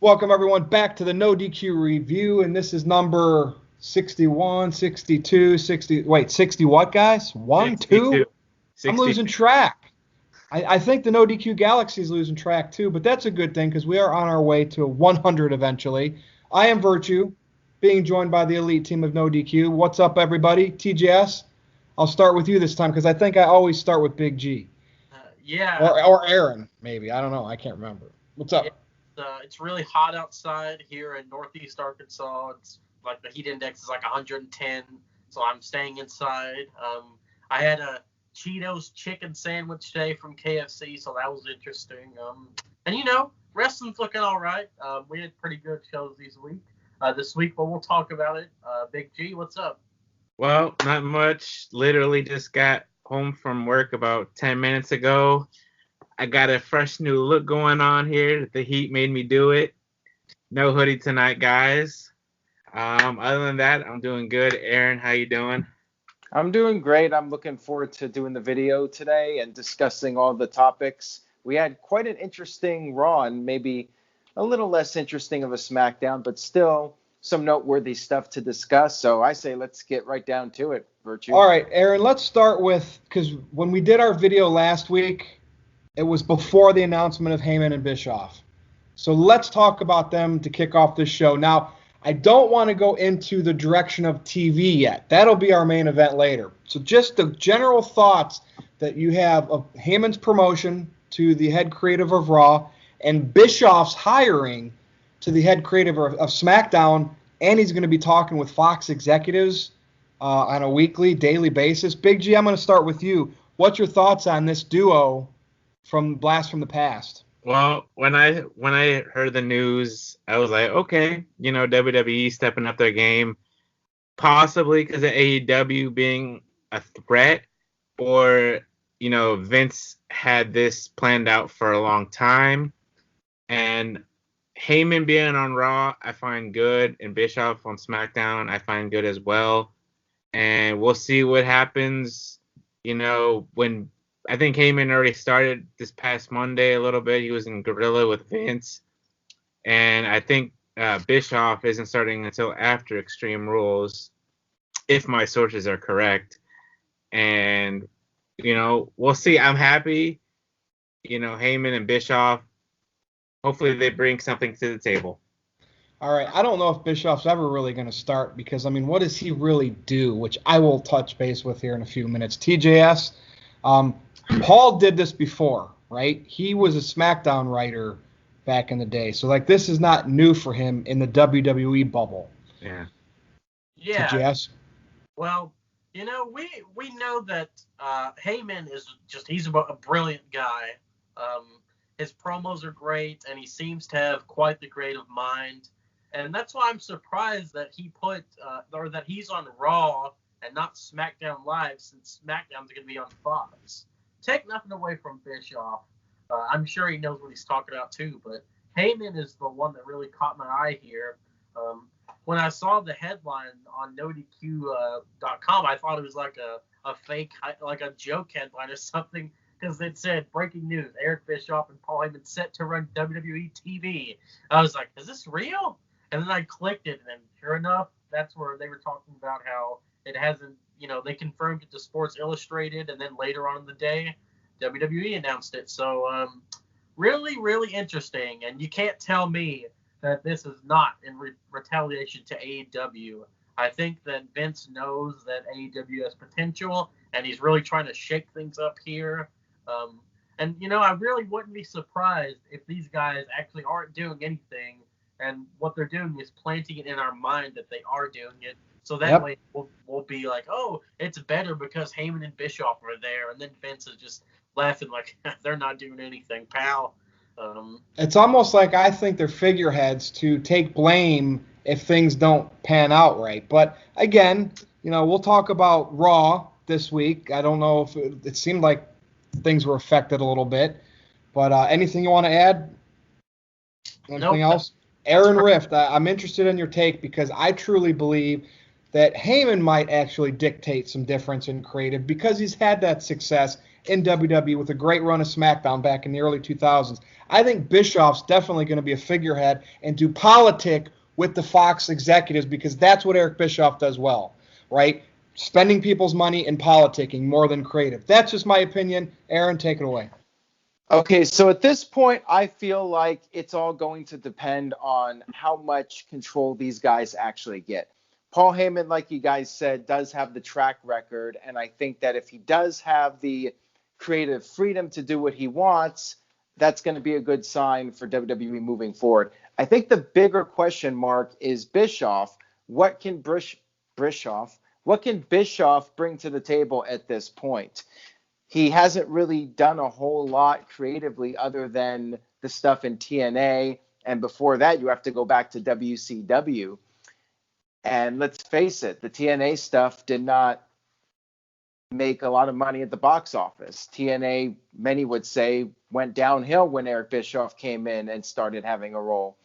Welcome, everyone, back to the NoDQ review, and this is number 61, 62, 60. Wait, 60 what, guys? 1, 2? 62. I'm losing track. I think the NoDQ Galaxy is losing track, too, but that's a good thing because we are on our way to 100 eventually. I am Virtue, being joined by the elite team of NoDQ. What's up, everybody? TJS, I'll start with you this time because I think I always start with Big G. Yeah. Or Aaron, maybe. I don't know. I can't remember. What's up? It's really hot outside here in Northeast Arkansas. It's like the heat index is like 110, so I'm staying inside. I had a Cheetos chicken sandwich today from KFC, so that was interesting. And wrestling's looking all right. We had pretty good shows this week, but we'll talk about it. Big G, what's up? Well, not much. Literally just got home from work about 10 minutes ago. I got a fresh new look going on here. The heat made me do it. No hoodie tonight, guys. Other than that, I'm doing good. Aaron, how you doing? I'm doing great. I'm looking forward to doing the video today and discussing all the topics. We had quite an interesting Raw and maybe a little less interesting of a SmackDown, but still some noteworthy stuff to discuss. So I say let's get right down to it, Virtue. All right, Aaron, let's start with, because when we did our video last week, it was before the announcement of Heyman and Bischoff. So let's talk about them to kick off this show. Now, I don't want to go into the direction of TV yet. That'll be our main event later. So just the general thoughts that you have of Heyman's promotion to the head creative of Raw and Bischoff's hiring to the head creative of SmackDown, and he's going to be talking with Fox executives on a weekly, daily basis. Big G, I'm going to start with you. What's your thoughts on this duo from Blast from the Past? Well, when I heard the news, I was like, okay, WWE stepping up their game, possibly because of AEW being a threat, or Vince had this planned out for a long time, and Heyman being on Raw, I find good, and Bischoff on SmackDown, I find good as well, and we'll see what happens. When I think Heyman already started this past Monday a little bit. He was in Guerrilla with Vince. And I think Bischoff isn't starting until after Extreme Rules, if my sources are correct. And, we'll see. I'm happy. Heyman and Bischoff, hopefully they bring something to the table. All right. I don't know if Bischoff's ever really going to start because, what does he really do? Which I will touch base with here in a few minutes. TJS, Paul did this before, right? He was a SmackDown writer back in the day. So, this is not new for him in the WWE bubble. Yeah. Yeah. TJS? Well, we know that Heyman he's a brilliant guy. His promos are great, and he seems to have quite the creative mind. And that's why I'm surprised that that he's on Raw and not SmackDown Live, since SmackDown's going to be on Fox. Take nothing away from Bischoff. I'm sure he knows what he's talking about too, but Heyman is the one that really caught my eye here. When I saw the headline on NoDQ.com, I thought it was like a fake, like a joke headline or something, because it said, breaking news, Eric Bischoff and Paul Heyman set to run WWE TV. I was like, is this real? And then I clicked it, and sure enough, that's where they were talking about how it hasn't, they confirmed it to Sports Illustrated, and then later on in the day, WWE announced it. So, really, really interesting. And you can't tell me that this is not in retaliation to AEW. I think that Vince knows that AEW has potential, and he's really trying to shake things up here. And I really wouldn't be surprised if these guys actually aren't doing anything, and what they're doing is planting it in our mind that they are doing it. So that way we'll be like, oh, it's better because Heyman and Bischoff are there. And then Vince is just laughing like, they're not doing anything, pal. It's almost like I think they're figureheads to take blame if things don't pan out right. But again, we'll talk about Raw this week. I don't know if it seemed like things were affected a little bit. But anything you want to add? Anything else? Aaron Rift, I'm interested in your take because I truly believe that Heyman might actually dictate some difference in creative because he's had that success in WWE with a great run of SmackDown back in the early 2000s. I think Bischoff's definitely going to be a figurehead and do politic with the Fox executives because that's what Eric Bischoff does well, right? Spending people's money and politicking more than creative. That's just my opinion. Aaron, take it away. Okay, so at this point, I feel like it's all going to depend on how much control these guys actually get. Paul Heyman, like you guys said, does have the track record, and I think that if he does have the creative freedom to do what he wants, that's going to be a good sign for WWE moving forward. I think the bigger question mark is Bischoff. What can Bischoff bring to the table at this point? He hasn't really done a whole lot creatively other than the stuff in TNA. And before that, you have to go back to WCW. And let's face it, the TNA stuff did not make a lot of money at the box office. TNA, many would say, went downhill when Eric Bischoff came in and started having a role.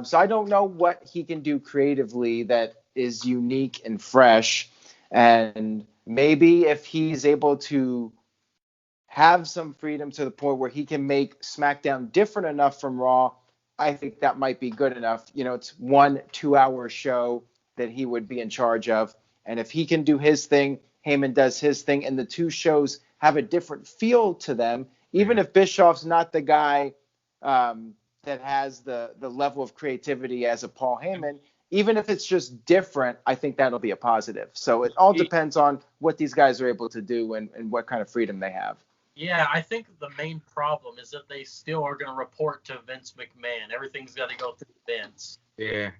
So I don't know what he can do creatively that is unique and fresh. And maybe if he's able to have some freedom to the point where he can make SmackDown different enough from Raw, I think that might be good enough. You know, it's 1-2 hour show that he would be in charge of. And if he can do his thing, Heyman does his thing, and the two shows have a different feel to them, even if Bischoff's not the guy that has the level of creativity as a Paul Heyman, even if it's just different, I think that'll be a positive. So it all depends on what these guys are able to do and what kind of freedom they have. Yeah, I think the main problem is that they still are going to report to Vince McMahon. Everything's got to go through Vince. Yeah.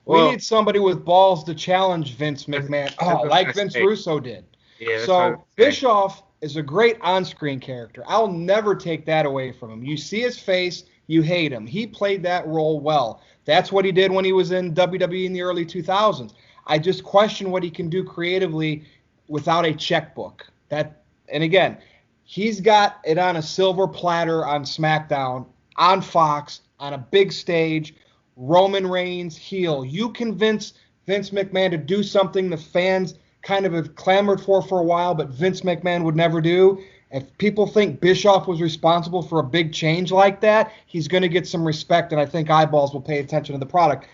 We need somebody with balls to challenge Vince McMahon, like Vince Russo did. Yeah, so Bischoff is a great on-screen character. I'll never take that away from him. You see his face, you hate him. He played that role well. That's what he did when he was in WWE in the early 2000s. I just question what he can do creatively without a checkbook. And again, he's got it on a silver platter on SmackDown, on Fox, on a big stage. Roman Reigns heel. You convince Vince McMahon to do something the fans kind of have clamored for a while, but Vince McMahon would never do. If people think Bischoff was responsible for a big change like that, he's going to get some respect, and I think eyeballs will pay attention to the product.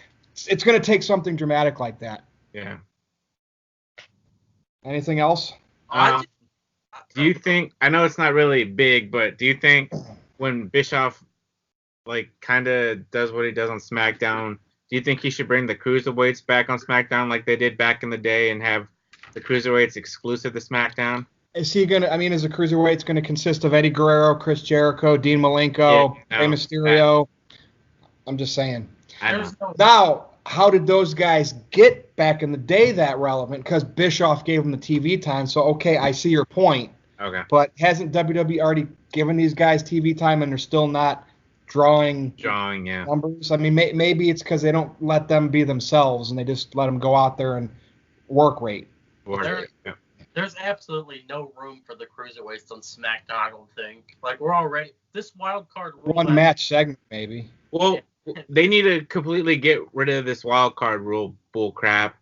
It's going to take something dramatic like that. Yeah. Anything else? Do you think, I know it's not really big, but do you think when Bischoff kind of does what he does on SmackDown, do you think he should bring the cruiserweights back on SmackDown like they did back in the day and have the cruiserweights exclusive to SmackDown? Is he going to, is the cruiserweights going to consist of Eddie Guerrero, Chris Jericho, Dean Malenko, Rey Mysterio? I'm just saying. Now, how did those guys get back in the day that relevant? Because Bischoff gave them the TV time. So, okay, I see your point. Okay. But hasn't WWE already given these guys TV time and they're still not drawing numbers? Maybe it's because they don't let them be themselves and they just let them go out there and work rate. There's absolutely no room for the cruiserweights on SmackDown, I don't think. We're already this wild card rule. One match segment, maybe. Well, they need to completely get rid of this wild card rule bull crap.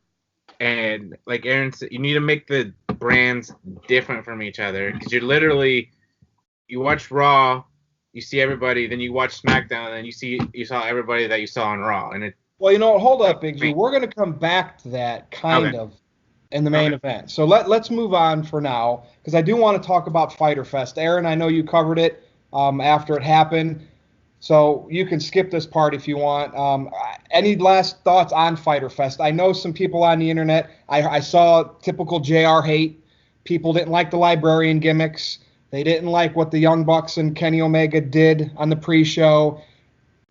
And like Aaron said, you need to make the brands different from each other. Because you watch Raw, you see everybody, then you watch SmackDown, and you saw everybody that you saw on Raw. And hold up, Big G. We're going to come back to that kind of in the main event. So let's move on for now, because I do want to talk about Fyter Fest. Aaron, I know you covered it after it happened, so you can skip this part if you want. Any last thoughts on Fyter Fest? I know some people on the internet, I saw typical JR hate. People didn't like the librarian gimmicks. They didn't like what the Young Bucks and Kenny Omega did on the pre-show.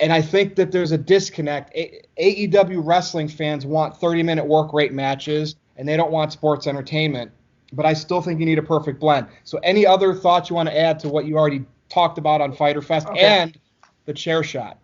And I think that there's a disconnect. AEW wrestling fans want 30-minute work rate matches, and they don't want sports entertainment. But I still think you need a perfect blend. So any other thoughts you want to add to what you already talked about on Fyter Fest and the chair shot?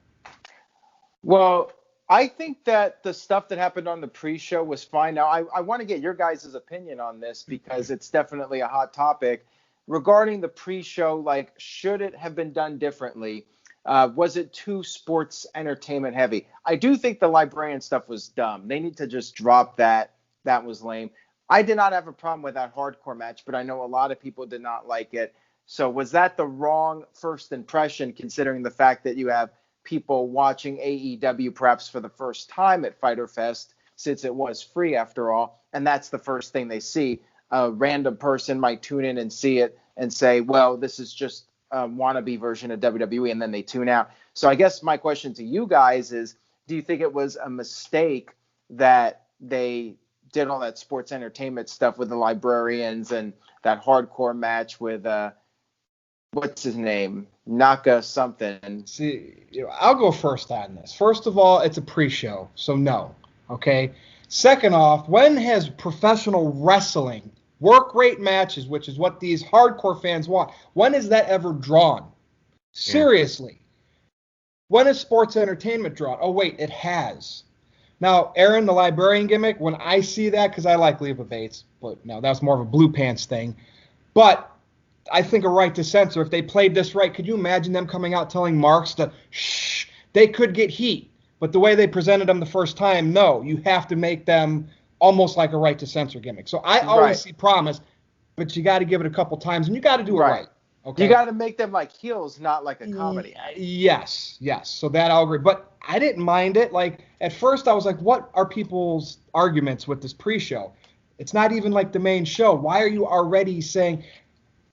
Well, I think that the stuff that happened on the pre-show was fine. Now, I want to get your guys' opinion on this because it's definitely a hot topic. Regarding the pre-show, should it have been done differently? Was it too sports entertainment heavy? I do think the librarian stuff was dumb. They need to just drop that. That was lame. I did not have a problem with that hardcore match, but I know a lot of people did not like it. So was that the wrong first impression, considering the fact that you have people watching AEW perhaps for the first time at Fyter Fest, since it was free after all, and that's the first thing they see? A random person might tune in and see it and say, well, this is just a wannabe version of WWE, and then they tune out. So I guess my question to you guys is, do you think it was a mistake that they did all that sports entertainment stuff with the librarians and that hardcore match with what's his name, Naka something? See, I'll go first on this. First of all, it's a pre-show, so no. Okay. Second off, when has professional wrestling, work rate matches, which is what these hardcore fans want, when is that ever drawn? Seriously. When is sports entertainment drawn? Oh, wait, it has. Now, Aaron, the librarian gimmick, when I see that, because I like Leva Bates, but no, that's more of a blue pants thing. But I think a right to censor, if they played this right, could you imagine them coming out telling Marks to shh? They could get heat. But the way they presented them the first time, no, you have to make them almost like a right to censor gimmick. So I always see promise, but you got to give it a couple times, and you got to do it right. Okay? You got to make them like heels, not like a comedy act. Yes. So that I'll agree. But I didn't mind it. Like, at first I was like, what are people's arguments with this pre-show? It's not even like the main show. Why are you already saying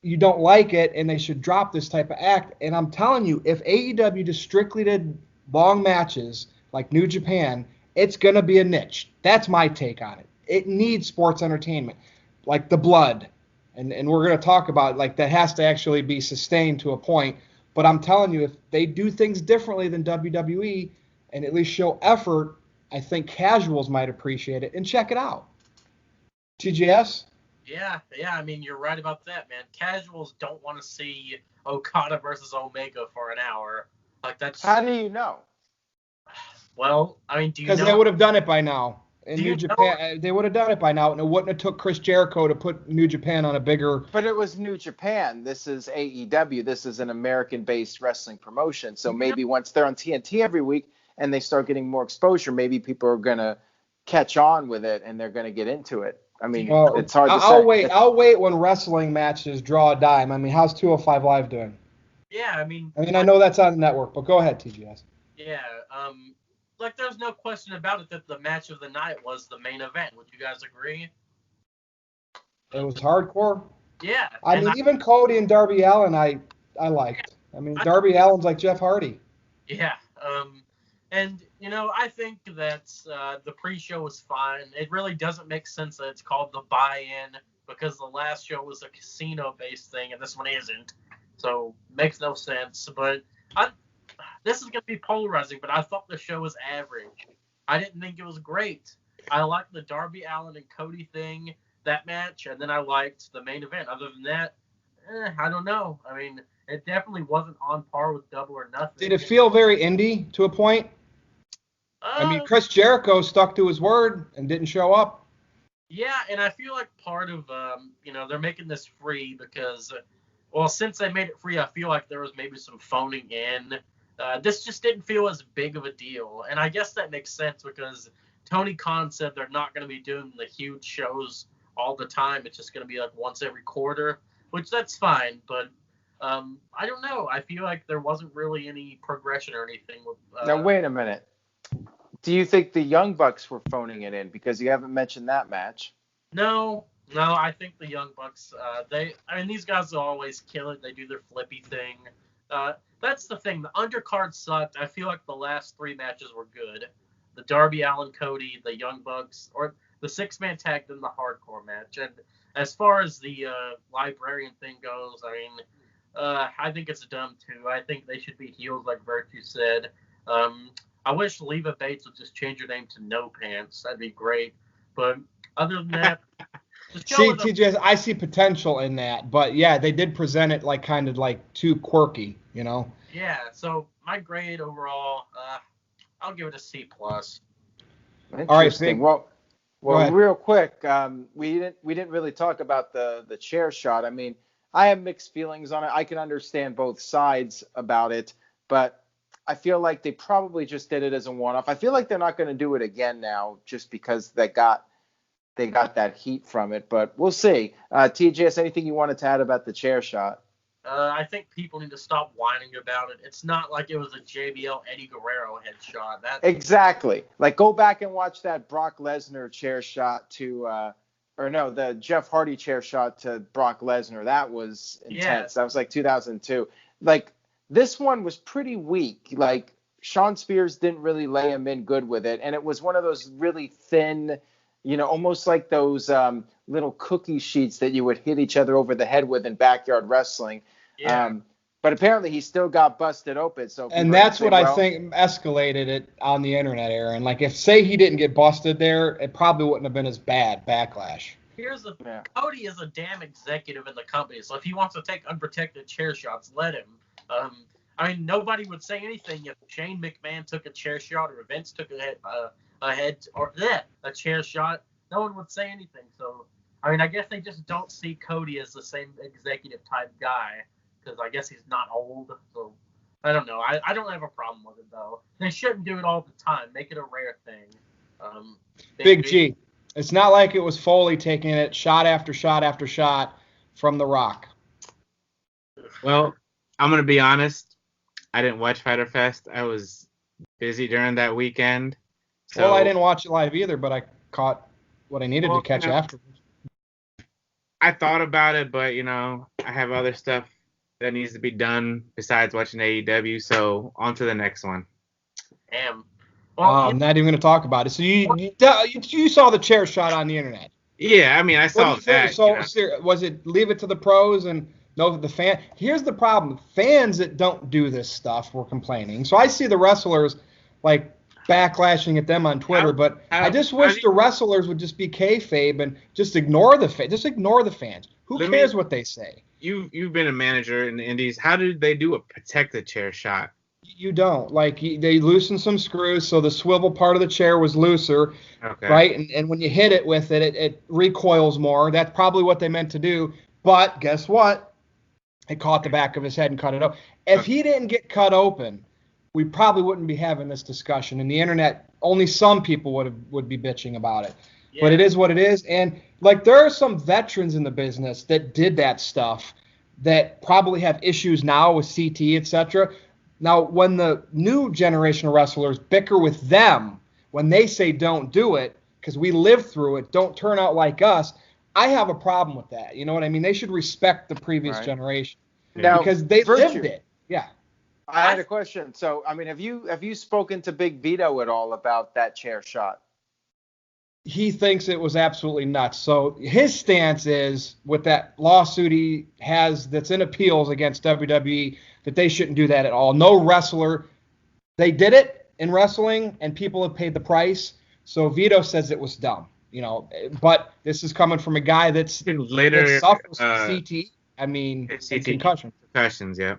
you don't like it and they should drop this type of act? And I'm telling you, if AEW just strictly did long matches like New Japan, it's going to be a niche. That's my take on it. It needs sports entertainment, like the blood. And we're going to talk about, like, that has to actually be sustained to a point. But I'm telling you, if they do things differently than WWE and at least show effort, I think casuals might appreciate it and check it out. TGS? Yeah, I mean, you're right about that, man. Casuals don't want to see Okada versus Omega for an hour. Like, that's... How do you know? Well, I mean, do you know? Because they would have done it by now. In New Japan, they would have done it by now, and it wouldn't have took Chris Jericho to put New Japan on a bigger... But it was New Japan. This is AEW. This is an American-based wrestling promotion. So maybe once they're on TNT every week and they start getting more exposure, maybe people are going to catch on with it and they're going to get into it. I mean, it's hard to say. I'll wait when wrestling matches draw a dime. I mean, how's 205 Live doing? Yeah, I mean, I know that's on the network, but go ahead, TGS. Yeah, like, there's no question about it that the match of the night was the main event. Would you guys agree? It was hardcore? Yeah. I mean, even Cody and Darby Allin, I liked. I mean, Darby Allin's like Jeff Hardy. Yeah. And, you know, I think that the pre-show was fine. It really doesn't make sense that it's called the buy-in because the last show was a casino-based thing and this one isn't. So, makes no sense. But this is going to be polarizing, but I thought the show was average. I didn't think it was great. I liked the Darby Allin and Cody thing, that match, and then I liked the main event. Other than that, I don't know. I mean, it definitely wasn't on par with Double or Nothing. Did it feel very indie to a point? I mean, Chris Jericho stuck to his word and didn't show up. Yeah, and I feel like part of, they're making this free because, since they made it free, I feel like there was maybe some phoning in. This just didn't feel as big of a deal. And I guess that makes sense because Tony Khan said they're not going to be doing the huge shows all the time. It's just going to be like once every quarter, which that's fine. But I don't know. I feel like there wasn't really any progression or anything. Now, wait a minute. Do you think the Young Bucks were phoning it in? Because you haven't mentioned that match. No, I think the Young Bucks, these guys will always kill it. They do their flippy thing. That's the thing. The undercard sucked. I feel like the last three matches were good. The Darby Allin, Cody, the Young Bucks, or the six-man tag, then the hardcore match. And as far as the librarian thing goes, I mean, I think it's dumb too. I think they should be heels, like Virtue said. I wish Leva Bates would just change her name to No Pants. That'd be great. But other than that, see, TJ, I see potential in that. But yeah, they did present it like kind of like too quirky, you know? Yeah. So my grade overall, I'll give it a C+. All right, Fig. Well, real quick, we didn't really talk about the chair shot. I mean, I have mixed feelings on it. I can understand both sides about it, but I feel like they probably just did it as a one-off. I feel like they're not going to do it again now just because they got that heat from it, but we'll see. TJS, anything you wanted to add about the chair shot? I think people need to stop whining about it. It's not like it was a JBL Eddie Guerrero headshot. Exactly. Like, go back and watch that Brock Lesnar chair shot to, the Jeff Hardy chair shot to Brock Lesnar. That was intense. Yeah. That was like 2002. Like, this one was pretty weak. Like, Sean Spears didn't really lay him in good with it, and it was one of those really thin, almost like those little cookie sheets that you would hit each other over the head with in backyard wrestling. Yeah. But apparently he still got busted open. And that's what I think escalated it on the internet, Aaron. Like, if say he didn't get busted there, it probably wouldn't have been as bad backlash. Here's the Cody is a damn executive in the company, so if he wants to take unprotected chair shots, let him. I mean, nobody would say anything if Shane McMahon took a chair shot or Vince took a chair shot. No one would say anything. So, I mean, I guess they just don't see Cody as the same executive type guy. Because I guess he's not old, so I don't know. I don't have a problem with it, though. They shouldn't do it all the time. Make it a rare thing. Big G. It's not like it was Foley taking it shot after shot after shot from The Rock. Well, I'm going to be honest. I didn't watch Fyter Fest. I was busy during that weekend. So, well, I didn't watch it live either, but I caught what I needed to catch afterwards. I thought about it, but, I have other stuff that needs to be done besides watching AEW, so on to the next one. Damn. Well, I'm not even going to talk about it. So you saw the chair shot on the internet. Yeah, I mean, I saw that. So was it leave it to the pros and no the fan? Here's the problem. Fans that don't do this stuff were complaining. So I see the wrestlers like backlashing at them on Twitter, but I just wish the wrestlers would just be kayfabe and just ignore the fans. Who cares what they say? You've been a manager in the Indies. How did they do a protected chair shot? You don't. Like, they loosened some screws, so the swivel part of the chair was looser, right? And when you hit it with it, it recoils more. That's probably what they meant to do. But guess what? It caught the back of his head and cut it open. If he didn't get cut open, we probably wouldn't be having this discussion. And the internet, only some people would be bitching about it. Yeah. But it is what it is. And, like, there are some veterans in the business that did that stuff that probably have issues now with CT, etc. Now, when the new generation of wrestlers bicker with them, when they say don't do it, because we lived through it, don't turn out like us, I have a problem with that. You know what I mean? They should respect the previous generation. Now, because they lived it. Yeah. I had a question. So, I mean, have you spoken to Big Vito at all about that chair shot? He thinks it was absolutely nuts. So his stance is, with that lawsuit he has that's in appeals against WWE, that they shouldn't do that at all. No wrestler. They did it in wrestling, and people have paid the price. So Vito says it was dumb. But this is coming from a guy that suffers CT. I mean, CT concussions, yeah.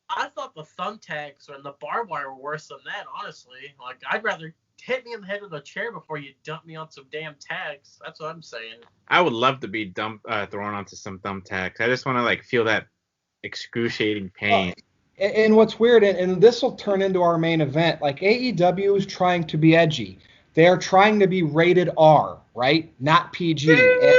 I thought the thumbtacks and the barbed wire were worse than that, honestly. Like, I'd rather hit me in the head with a chair before you dump me on some damn tacks. That's what I'm saying. I would love to be thrown onto some thumbtacks. I just want to feel that excruciating pain. And what's weird, and this will turn into our main event, like AEW is trying to be edgy. They are trying to be rated R, right? Not PG.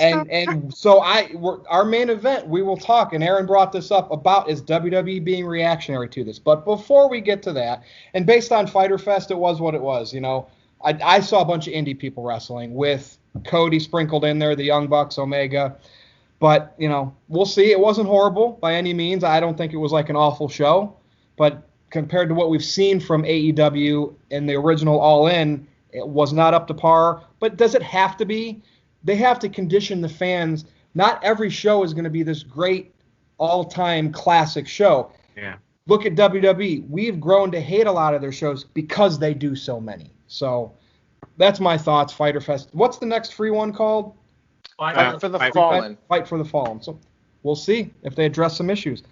And so our main event, we will talk, and Aaron brought this up, about is WWE being reactionary to this. But before we get to that, and based on Fyter Fest, it was what it was. I saw a bunch of indie people wrestling with Cody sprinkled in there, the Young Bucks, Omega. But, we'll see. It wasn't horrible by any means. I don't think it was like an awful show. But compared to what we've seen from AEW in the original All In, it was not up to par. But does it have to be? They have to condition the fans. Not every show is going to be this great all-time classic show. Yeah. Look at WWE. We've grown to hate a lot of their shows because they do so many. So that's my thoughts, Fyter Fest. What's the next free one called? Fight for the Fallen. Fight for the Fallen. So we'll see if they address some issues.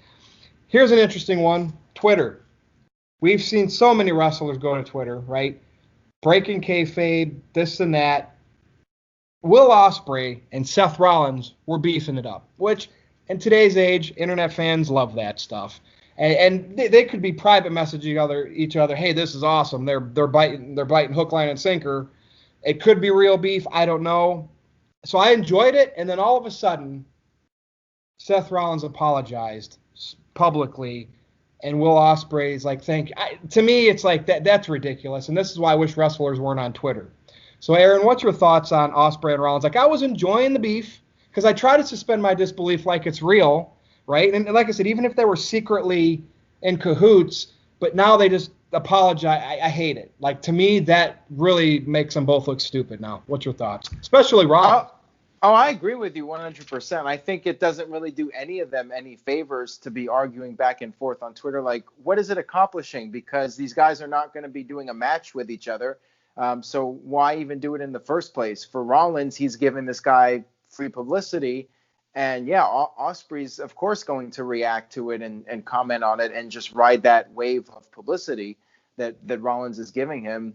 Here's an interesting one. Twitter. We've seen so many wrestlers go to Twitter, right? Breaking kayfabe, this and that. Will Ospreay and Seth Rollins were beefing it up, which in today's age, internet fans love that stuff. And they could be private messaging each other. Hey, this is awesome. They're biting hook, line, and sinker. It could be real beef. I don't know. So I enjoyed it, and then all of a sudden, Seth Rollins apologized publicly, and Will Ospreay's like, to me, it's like that's ridiculous, and this is why I wish wrestlers weren't on Twitter. So, Aaron, what's your thoughts on Ospreay and Rollins? Like, I was enjoying the beef because I try to suspend my disbelief like it's real, right? And like I said, even if they were secretly in cahoots, but now they just apologize. I hate it. Like, to me, that really makes them both look stupid now. What's your thoughts? Especially Rollins. Oh, I agree with you 100%. I think it doesn't really do any of them any favors to be arguing back and forth on Twitter. Like, what is it accomplishing? Because these guys are not going to be doing a match with each other. So why even do it in the first place? For Rollins, he's giving this guy free publicity. And yeah, Ospreay's, of course, going to react to it and comment on it and just ride that wave of publicity that Rollins is giving him.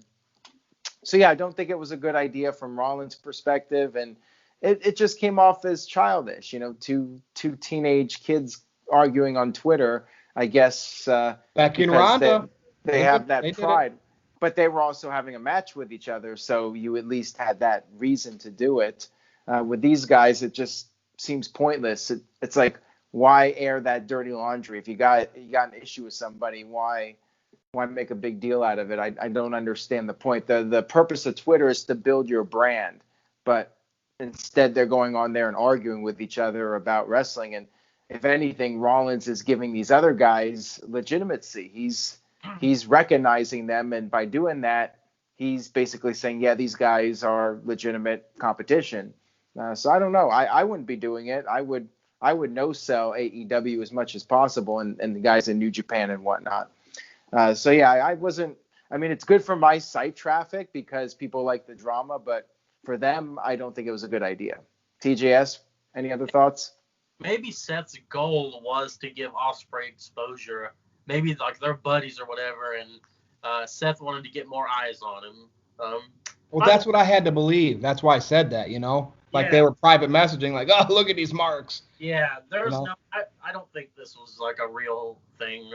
So yeah, I don't think it was a good idea from Rollins' perspective. And it just came off as childish, two teenage kids arguing on Twitter, I guess. Back in Ronda. They have that pride. But they were also having a match with each other, so you at least had that reason to do it. With these guys, it just seems pointless. It's like, why air that dirty laundry? If you got an issue with somebody, why make a big deal out of it? I don't understand the point. The purpose of Twitter is to build your brand, but instead, they're going on there and arguing with each other about wrestling. And if anything, Rollins is giving these other guys legitimacy. He's recognizing them, and by doing that, he's basically saying, yeah, these guys are legitimate competition. So I don't know. I wouldn't be doing it. I would no-sell AEW as much as possible, and the guys in New Japan and whatnot. So yeah, I wasn't. I mean, it's good for my site traffic because people like the drama, but for them, I don't think it was a good idea. TJS, any other thoughts? Maybe Seth's goal was to give Ospreay exposure. Maybe like they're buddies or whatever, and Seth wanted to get more eyes on him. Well, that's what I had to believe. That's why I said that, Like they were private messaging, like, oh, look at these marks. Yeah, there's I don't think this was like a real thing.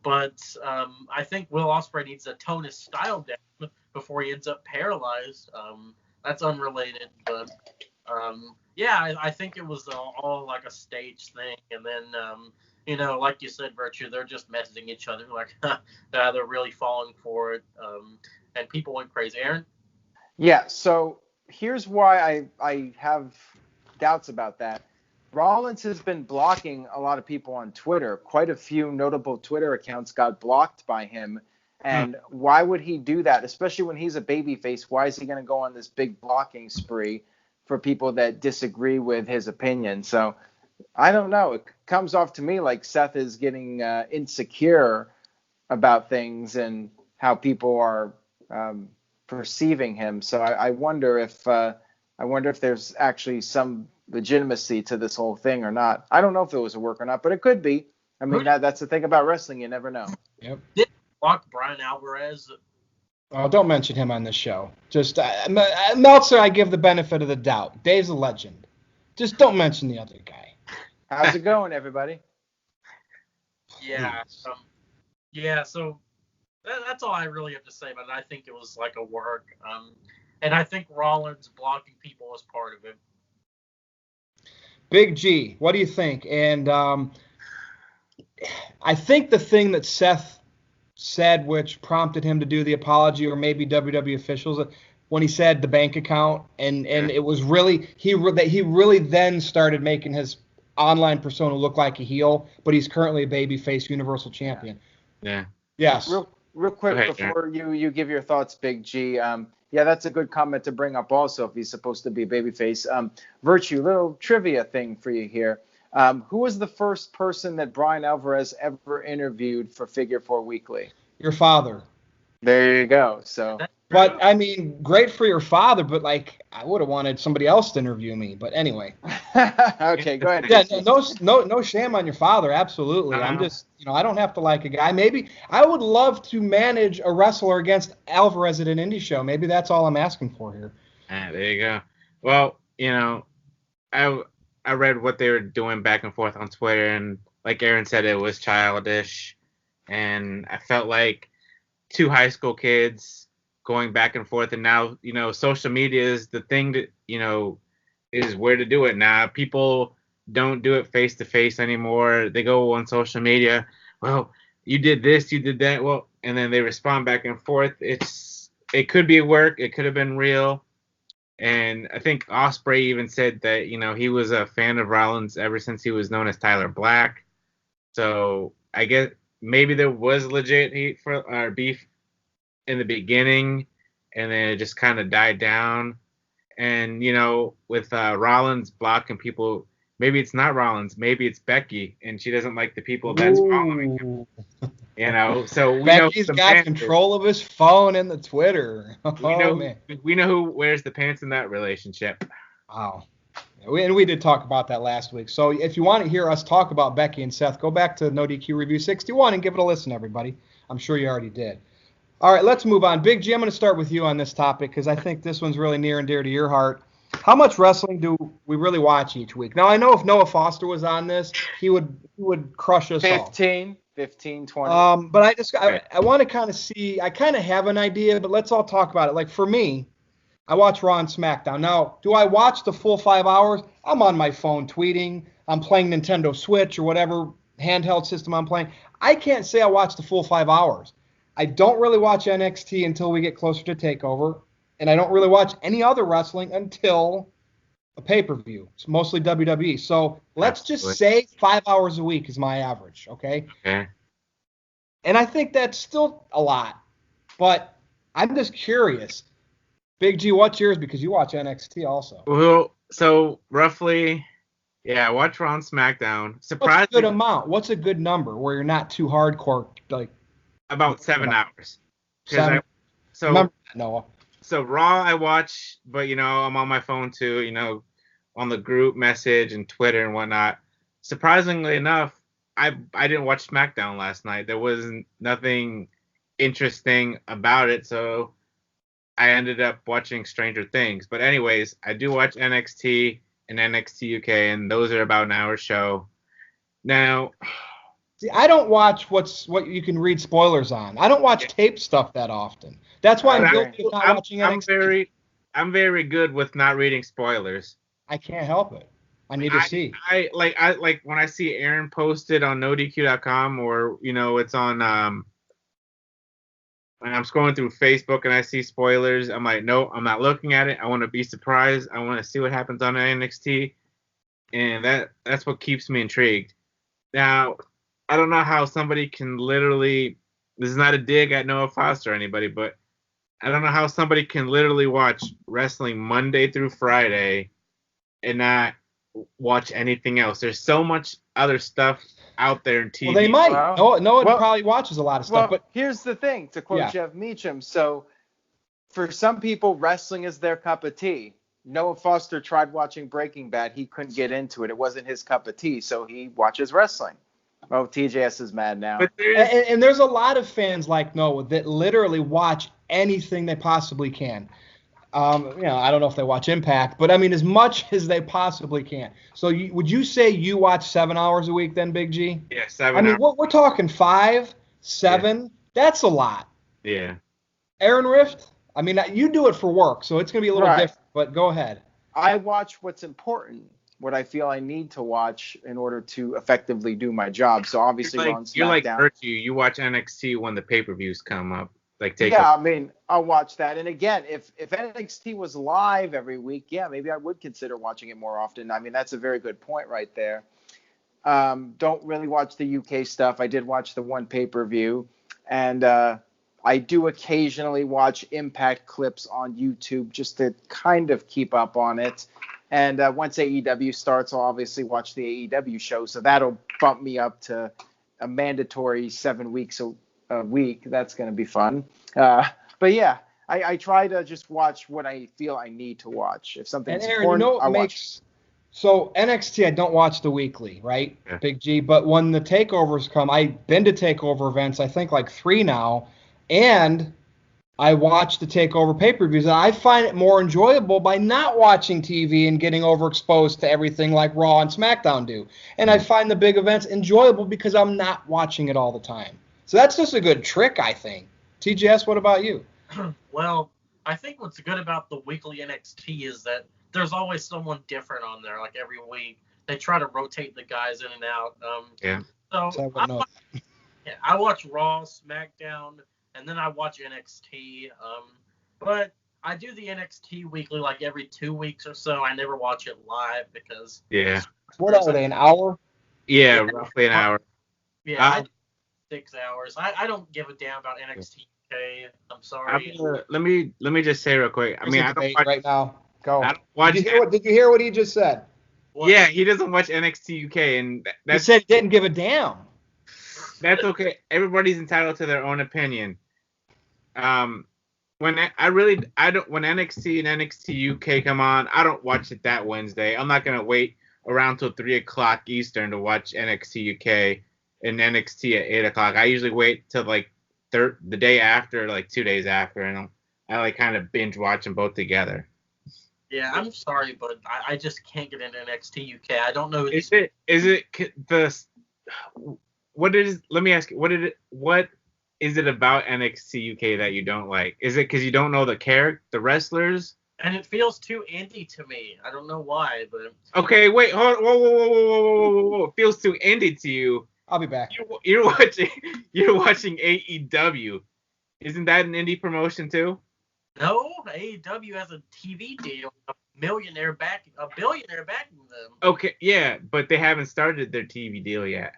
But I think Will Ospreay needs to tone his style down before he ends up paralyzed. That's unrelated, but I think it was all like a stage thing, and then like you said, Virtue, they're just messaging each other like they're really falling for it, and people went crazy. Aaron? Yeah, so here's why I have doubts about that. Rollins has been blocking a lot of people on Twitter. Quite a few notable Twitter accounts got blocked by him. And why would he do that? Especially when he's a babyface, why is he going to go on this big blocking spree for people that disagree with his opinion? So I don't know. It comes off to me like Seth is getting insecure about things and how people are perceiving him. So I wonder if there's actually some legitimacy to this whole thing or not. I don't know if it was a work or not, but it could be. I mean, that's the thing about wrestling. You never know. Yep. Block Brian Alvarez. Oh, don't mention him on this show. Just Meltzer, I give the benefit of the doubt. Dave's a legend. Just don't mention the other guy. How's it going, everybody? Yeah. So that's all I really have to say about it. I think it was like a work. And I think Rollins blocking people was part of it. Big G, what do you think? And I think the thing that Seth said, which prompted him to do the apology, or maybe WWE officials, when he said the bank account, and it was really he really then started making his online persona look like a heel, but he's currently a babyface Universal Champion. Yeah. Yes. Real quick before you give your thoughts, Big G. Yeah, that's a good comment to bring up also if he's supposed to be a babyface. Virtue, little trivia thing for you here. Who was the first person that Brian Alvarez ever interviewed for Figure 4 Weekly? Your father. There you go. So, but I mean, great for your father, but like I would have wanted somebody else to interview me. But anyway. Okay, go ahead. Yeah, no shame on your father. Absolutely. I'm just, I don't have to like a guy. Maybe I would love to manage a wrestler against Alvarez at an indie show. Maybe that's all I'm asking for here. There you go. Well, I read what they were doing back and forth on Twitter, and like Aaron said, it was childish. And I felt like two high school kids going back and forth. And now, social media is the thing that, is where to do it now. People don't do it face to face anymore. They go on social media. Well, you did this, you did that. Well, and then they respond back and forth. It could be work. It could have been real. And I think Ospreay even said that, he was a fan of Rollins ever since he was known as Tyler Black. So I guess maybe there was legit heat or beef in the beginning, and then it just kind of died down. And, with Rollins blocking people, maybe it's not Rollins, maybe it's Becky, and she doesn't like the people that's following him. So we Becky's know got control of his phone and the Twitter. We know who wears the pants in that relationship. Wow. We did talk about that last week. So if you want to hear us talk about Becky and Seth, go back to NoDQ Review 61 and give it a listen, everybody. I'm sure you already did. All right, let's move on. Big G, I'm going to start with you on this topic because I think this one's really near and dear to your heart. How much wrestling do we really watch each week? Now, I know if Noah Foster was on this, he would crush us all. 15, 20. But I want to kind of see, I kind of have an idea, but let's all talk about it. Like for me, I watch Raw and SmackDown. Now, do I watch the full 5 hours? I'm on my phone tweeting. I'm playing Nintendo Switch or whatever handheld system I'm playing. I can't say I watch the full 5 hours. I don't really watch NXT until we get closer to TakeOver, and I don't really watch any other wrestling until a pay-per-view. It's mostly WWE. So let's just say 5 hours a week is my average, okay? Okay. And I think that's still a lot, but I'm just curious. Big G, what's yours? Because you watch NXT also. Well, so roughly, I watch Raw and SmackDown. Surprisingly, what's a good amount? What's a good number where you're not too hardcore? Like about 7 hours. 7. Remember that, Noah. So Raw I watch, but I'm on my phone too. On the group message and Twitter and whatnot. Surprisingly enough, I didn't watch SmackDown last night. There was nothing interesting about it, so I ended up watching Stranger Things. But anyways, I do watch NXT and NXT UK, and those are about an hour show. Now, see, I don't watch what you can read spoilers on. I don't watch tape stuff that often. That's why I'm guilty of not watching NXT. I'm very good with not reading spoilers. I can't help it. I need to see. I like when I see Aaron posted on NoDQ.com or it's on when I'm scrolling through Facebook and I see spoilers, I'm like, no, I'm not looking at it. I want to be surprised. I want to see what happens on NXT, and that's what keeps me intrigued. Now, I don't know how somebody can literally. This is not a dig at Noah Foster or anybody, but I don't know how somebody can literally watch wrestling Monday through Friday and not watch anything else. There's so much other stuff out there in TV. Well, they might. Wow. Noah probably watches a lot of stuff. But here's the thing, to quote Jeff Meacham. So for some people, wrestling is their cup of tea. Noah Foster tried watching Breaking Bad. He couldn't get into it. It wasn't his cup of tea, so he watches wrestling. Oh, TJS is mad now. But there's a lot of fans like Noah that literally watch anything they possibly can. I don't know if they watch Impact, but I mean as much as they possibly can. So would you say you watch 7 hours a week then, Big G? Yeah, 7 hours. I mean, we're talking 5, 7. Yeah. That's a lot. Yeah. Aaron Rift? I mean, you do it for work, so it's going to be a little different, but go ahead. I watch what's important, what I feel I need to watch in order to effectively do my job. So obviously you're like Virtue. You watch NXT when the pay-per-views come up. I mean, I'll watch that. And again, if NXT was live every week, maybe I would consider watching it more often. I mean, that's a very good point right there. Don't really watch the UK stuff. I did watch the one pay-per-view. And I do occasionally watch Impact clips on YouTube just to kind of keep up on it. And once AEW starts, I'll obviously watch the AEW show. So that'll bump me up to a mandatory 7 weeks a week. That's going to be fun. But yeah, I try to just watch what I feel I need to watch. If something's important, I watch. So NXT, I don't watch the weekly, right? Yeah. Big G. But when the takeovers come, I've been to takeover events, I think like 3 now, and I watch the takeover pay-per-views, and I find it more enjoyable by not watching TV and getting overexposed to everything like Raw and SmackDown do. And I find the big events enjoyable because I'm not watching it all the time. So that's just a good trick, I think. TJS, what about you? Well, I think what's good about the weekly NXT is that there's always someone different on there, like every week. they try to rotate the guys in and out. Yeah. So I watch Raw, SmackDown, and then I watch NXT. But I do the NXT weekly like every 2 weeks or so. I never watch it live because What are they? An hour? Yeah, roughly an hour. Yeah, I do 6 hours. I don't give a damn about NXT UK. I'm sorry. Let me just say real quick. I mean, I don't watch right now. Go. I don't watch. Did you hear what he just said? What? Yeah, he doesn't watch NXT UK, and He said he didn't give a damn. That's okay. Everybody's entitled to their own opinion. When NXT and NXT UK come on, I don't watch it that Wednesday. I'm not gonna wait around till 3:00 Eastern to watch NXT UK and NXT at 8:00. I usually wait till like the day after, like 2 days after, and I like kind of binge watch them both together. Yeah, I'm sorry, but I just can't get into NXT UK. I don't know. Let me ask you, what is it about NXT UK that you don't like? Is it because you don't know the wrestlers? And it feels too indie to me. I don't know why, but okay, wait, hold, whoa. It feels too indie to you. I'll be back. You're watching AEW. Isn't that an indie promotion too? No, AEW has a TV deal, a billionaire backing them. Okay, yeah, but they haven't started their TV deal yet.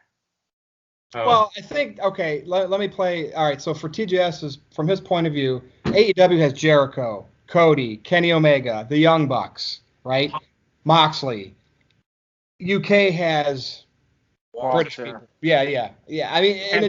Oh. Well, I think, okay, let me play. All right, so for TJS, from his point of view, AEW has Jericho, Cody, Kenny Omega, the Young Bucks, right? Moxley. UK has British people. Yeah. I mean, and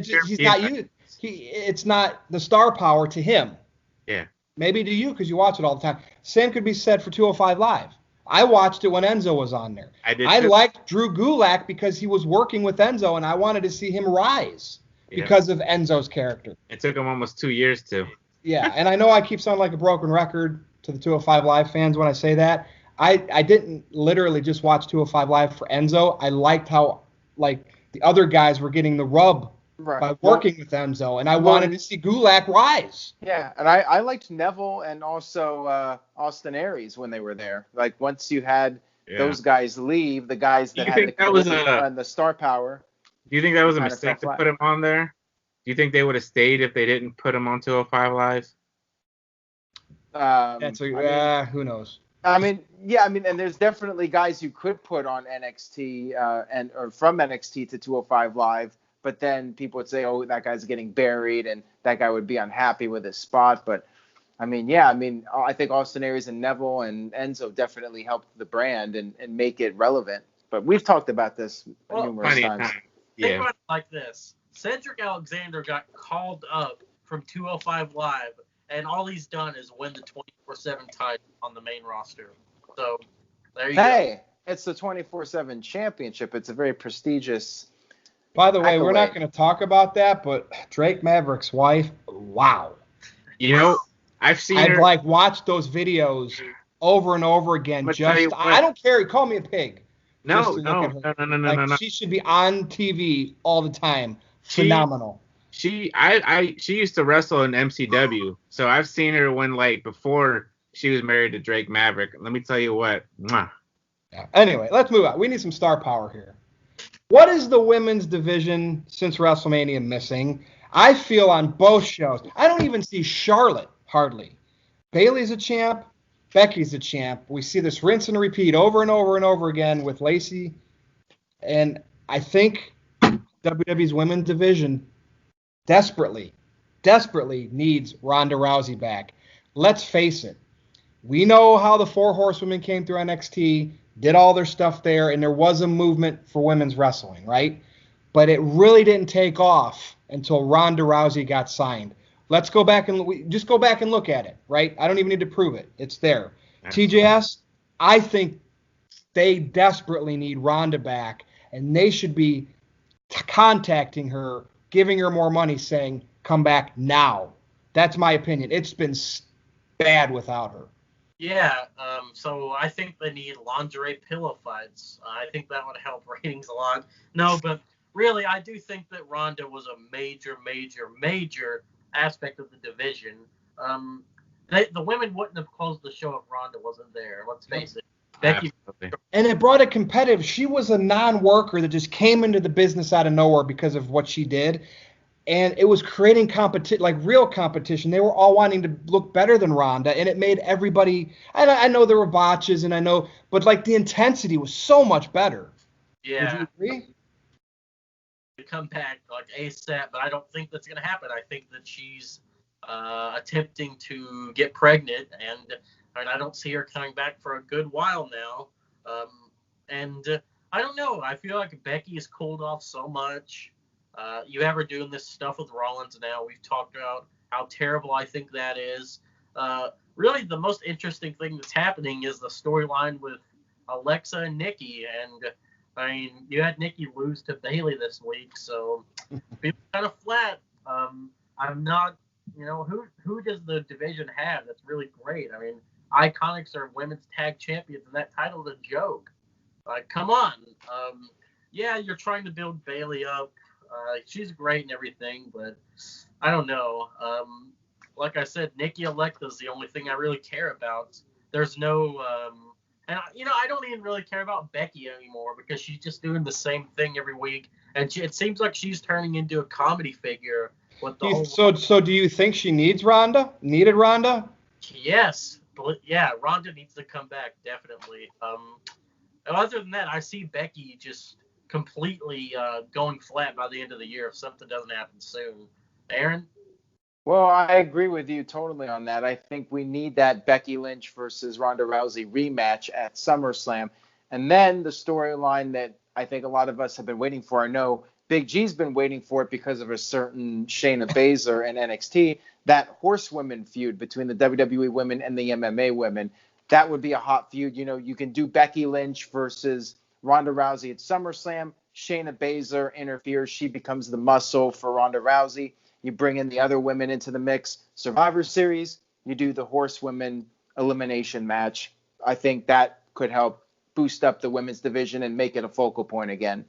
it's not the star power to him. Yeah. Maybe to you because you watch it all the time. Same could be said for 205 Live. I watched it when Enzo was on there. I liked Drew Gulak because he was working with Enzo, and I wanted to see him rise because of Enzo's character. It took him almost 2 years to. Yeah, and I know I keep sounding like a broken record to the 205 Live fans when I say that. I didn't literally just watch 205 Live for Enzo. I liked how the other guys were getting the rub by working with Enzo, and I wanted to see Gulak rise. Yeah, and I liked Neville and also Austin Aries when they were there. Like once you had those guys leave, the guys that had the star power. Do you think that was a mistake to put him on there? Do you think they would have stayed if they didn't put him on 205 Live? Who knows? And there's definitely guys you could put on NXT or from NXT to 205 Live. But then people would say, oh, that guy's getting buried, and that guy would be unhappy with his spot. But, I think Austin Aries and Neville and Enzo definitely helped the brand and make it relevant. But we've talked about this numerous times. Think about it like this. Cedric Alexander got called up from 205 Live, and all he's done is win the 24/7 title on the main roster. So, there you go. Hey, it's the 24/7 championship. It's a very prestigious... By the way, we're not going to talk about that, but Drake Maverick's wife, wow. You know, I've seen her. I've watched those videos over and over again. I don't care. Call me a pig. No. She should be on TV all the time. Phenomenal. She used to wrestle in MCW, so I've seen her before she was married to Drake Maverick. Let me tell you what. Mwah. Yeah. Anyway, let's move on. We need some star power here. What is the women's division since WrestleMania missing? I feel on both shows. I don't even see Charlotte hardly. Bayley's a champ. Becky's a champ. We see this rinse and repeat over and over and over again with Lacey. And I think WWE's women's division desperately needs Ronda Rousey back. Let's face it. We know how the Four Horsewomen came through NXT, did all their stuff there, and there was a movement for women's wrestling, right? But it really didn't take off until Ronda Rousey got signed. Let's go back and look at it, right? I don't even need to prove it. It's there. TJS, I think they desperately need Ronda back, and they should be contacting her, giving her more money, saying, come back now. That's my opinion. It's been bad without her. Yeah, so I think they need lingerie pillow fights. I think that would help ratings a lot. No, but really, I do think that Ronda was a major aspect of the division. The women wouldn't have closed the show if Ronda wasn't there. Let's face it. Becky. Absolutely. And it brought it competitive. She was a non-worker that just came into the business out of nowhere because of what she did. And it was creating competition, like real competition. They were all wanting to look better than Ronda, and it made everybody. I know there were botches, and I know, but like the intensity was so much better. Yeah. Would you agree? To come back like ASAP, but I don't think that's going to happen. I think that she's attempting to get pregnant, and I don't see her coming back for a good while now. And I don't know. I feel like Becky has cooled off so much. You have her doing this stuff with Rollins now. We've talked about how terrible I think that is. Really, the most interesting thing that's happening is the storyline with Alexa and Nikki. And, I mean, you had Nikki lose to Bayley this week, so feeling kind of flat. I'm not, who does the division have that's really great? I mean, Iconics are women's tag champions, and that title's a joke. Like, come on. Yeah, you're trying to build Bayley up. She's great and everything, but I don't know. Like I said, Nikki Alexa is the only thing I really care about. There's no, and I don't even really care about Becky anymore because she's just doing the same thing every week, and it seems like she's turning into a comedy figure. With the whole so do you think she needs Ronda? Needed Ronda? Yes, but yeah, Ronda needs to come back definitely. Other than that, I see Becky just completely going flat by the end of the year if something doesn't happen soon. Aaron? Well, I agree with you totally on that. I think we need that Becky Lynch versus Ronda Rousey rematch at SummerSlam. And then the storyline that I think a lot of us have been waiting for. I know Big G's been waiting for it because of a certain Shayna Baszler and NXT, that horsewomen feud between the WWE women and the MMA women. That would be a hot feud. You can do Becky Lynch versus Ronda Rousey at SummerSlam. Shayna Baszler interferes. She becomes the muscle for Ronda Rousey. You bring in the other women into the mix. Survivor Series, you do the horsewomen elimination match. I think that could help boost up the women's division and make it a focal point again.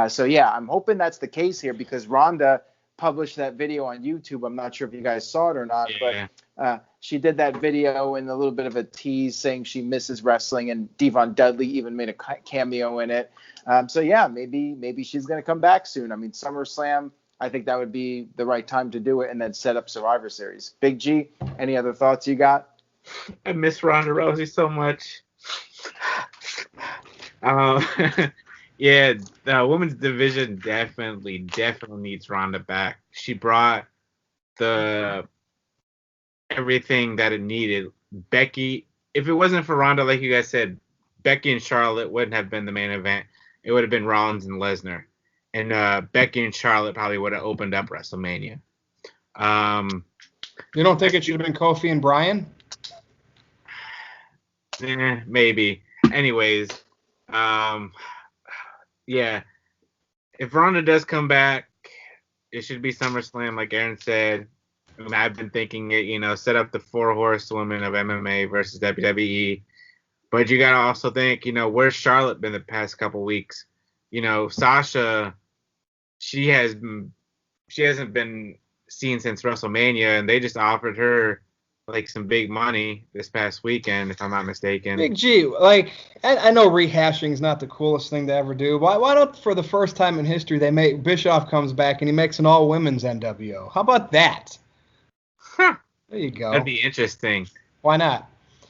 So, yeah, I'm hoping that's the case here because Ronda published that video on YouTube. I'm not sure if you guys saw it or not, but she did that video in a little bit of a tease saying she misses wrestling, and Devon Dudley even made a cameo in it. So, yeah, maybe she's going to come back soon. I mean, SummerSlam, I think that would be the right time to do it and then set up Survivor Series. Big G, any other thoughts you got? I miss Ronda Rousey so much. Yeah, the women's division definitely needs Ronda back. She brought everything that it needed. Becky, if it wasn't for Ronda, like you guys said, Becky and Charlotte wouldn't have been the main event. It would have been Rollins and Lesnar. And Becky and Charlotte probably would have opened up WrestleMania. You don't think it should have been Kofi and Bryan? Maybe. Anyways, yeah. If Ronda does come back, it should be SummerSlam, like Aaron said. I mean, I've been thinking it, set up the 4 horsewomen of MMA versus WWE. But you gotta also think, where's Charlotte been the past couple weeks? Sasha, she hasn't been seen since WrestleMania, and they just offered her like some big money this past weekend, if I'm not mistaken. Big G, like I know rehashing is not the coolest thing to ever do. Why don't, for the first time in history, Bischoff comes back and he makes an all women's NWO? How about that? Huh. There you go. That'd be interesting. Why not?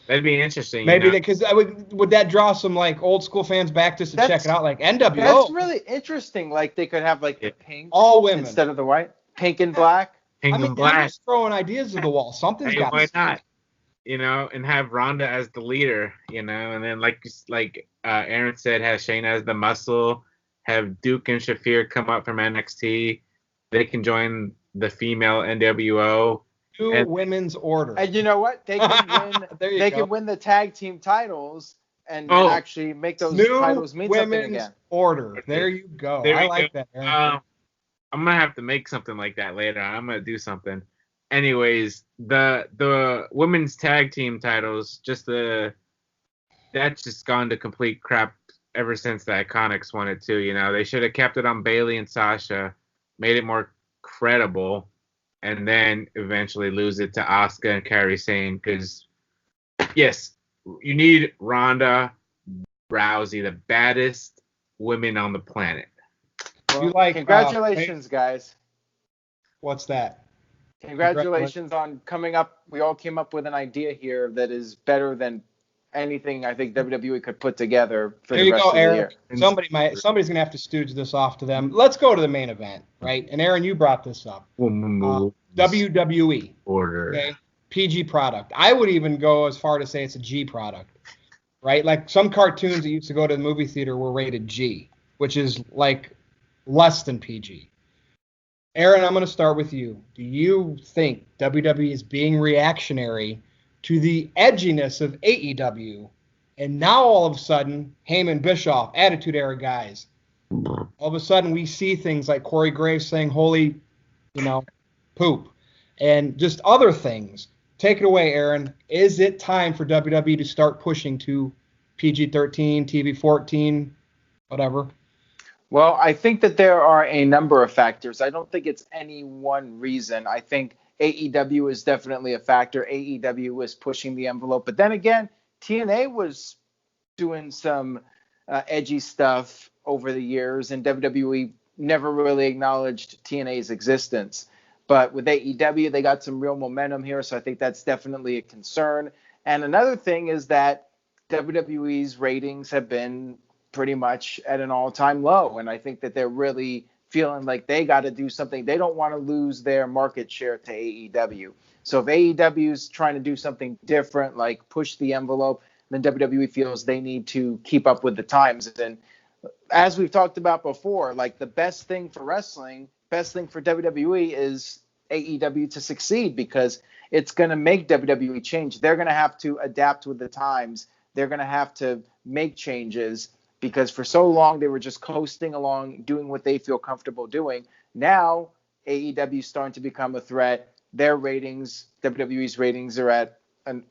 That'd be interesting. Maybe because would that draw some like old school fans back just to check it out, like NWO? That's really interesting. Like they could have like the pink all women instead of the white, pink and black. Pink and black. I'm just throwing ideas to the wall. Something's got to. Why not? And have Ronda as the leader, and then like Aaron said, have Shayna as the muscle, have Duke and Shafir come up from NXT. They can join the female NWO. Women's order. And you know what? They can win. They can win the tag team titles and actually make those titles mean something again. Order. There you go. I like that. I'm gonna have to make something like that later. I'm gonna do something. Anyways, the women's tag team titles, that's just gone to complete crap ever since the Iconics won it too. They should have kept it on Bayley and Sasha, made it more credible, and then eventually lose it to Asuka and Kairi Sane. Because yes, you need Ronda, Rousey, the baddest women on the planet. Well, You like congratulations, guys. What's that? Congratulations on coming up. We all came up with an idea here that is better than anything I think WWE could put together for the rest of the year. Somebody's gonna have to stooge this off to them. Let's go to the main event, right? And Aaron, you brought this up. WWE Order. Okay, PG product. I would even go as far to say it's a G product, right? Like some cartoons that used to go to the movie theater were rated G, which is like less than PG. Aaron, I'm going to start with you. Do you think WWE is being reactionary to the edginess of AEW? And now all of a sudden, Heyman, Bischoff, Attitude Era guys, all of a sudden we see things like Corey Graves saying holy, poop, and just other things. Take it away, Aaron. Is it time for WWE to start pushing to PG-13, TV-14, whatever? Well, I think that there are a number of factors. I don't think it's any one reason. I think AEW is definitely a factor. AEW was pushing the envelope. But then again, TNA was doing some edgy stuff over the years, and WWE never really acknowledged TNA's existence. But with AEW, they got some real momentum here, so I think that's definitely a concern. And another thing is that WWE's ratings have been pretty much at an all-time low, and I think that they're really feeling like they got to do something. They don't want to lose their market share to AEW. So if AEW is trying to do something different, like push the envelope, then WWE feels they need to keep up with the times. And as we've talked about before, like the best thing for wrestling, best thing for WWE is AEW to succeed, because it's going to make WWE change. They're going to have to adapt with the times. They're going to have to make changes, because for so long they were just coasting along, doing what they feel comfortable doing. Now AEW is starting to become a threat. Their ratings, WWE's ratings, are at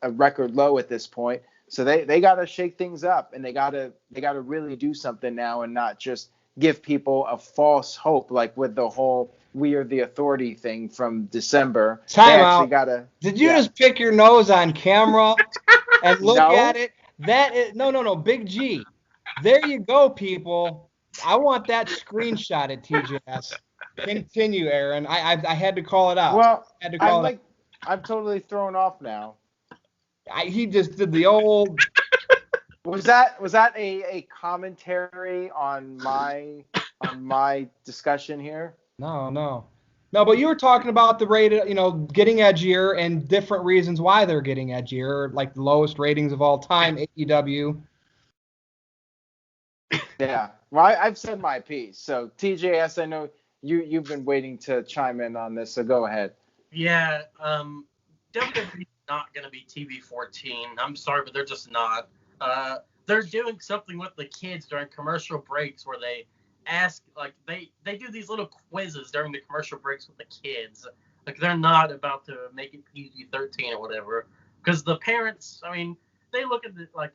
a record low at this point. So they got to shake things up, and they got to really do something now, and not just give people a false hope, like with the whole "We Are the Authority" thing from December. Time out. Did you just pick your nose on camera and look at it? That is no, Big G. There you go, people. I want that screenshot at TJS. Continue, Aaron. I had to call it out. Well, I'm totally thrown off now. He just did the old. Was that a commentary on my discussion here? No. But you were talking about the rate, getting edgier and different reasons why they're getting edgier, like the lowest ratings of all time, AEW. Yeah. Well, I've said my piece. So TJS, I know you've been waiting to chime in on this, so go ahead. Yeah. WWE's not going to be TV-14. I'm sorry, but they're just not. They're doing something with the kids during commercial breaks where they ask, like, they do these little quizzes during the commercial breaks with the kids. Like, they're not about to make it PG-13 or whatever. Because the parents, I mean, they look at it like,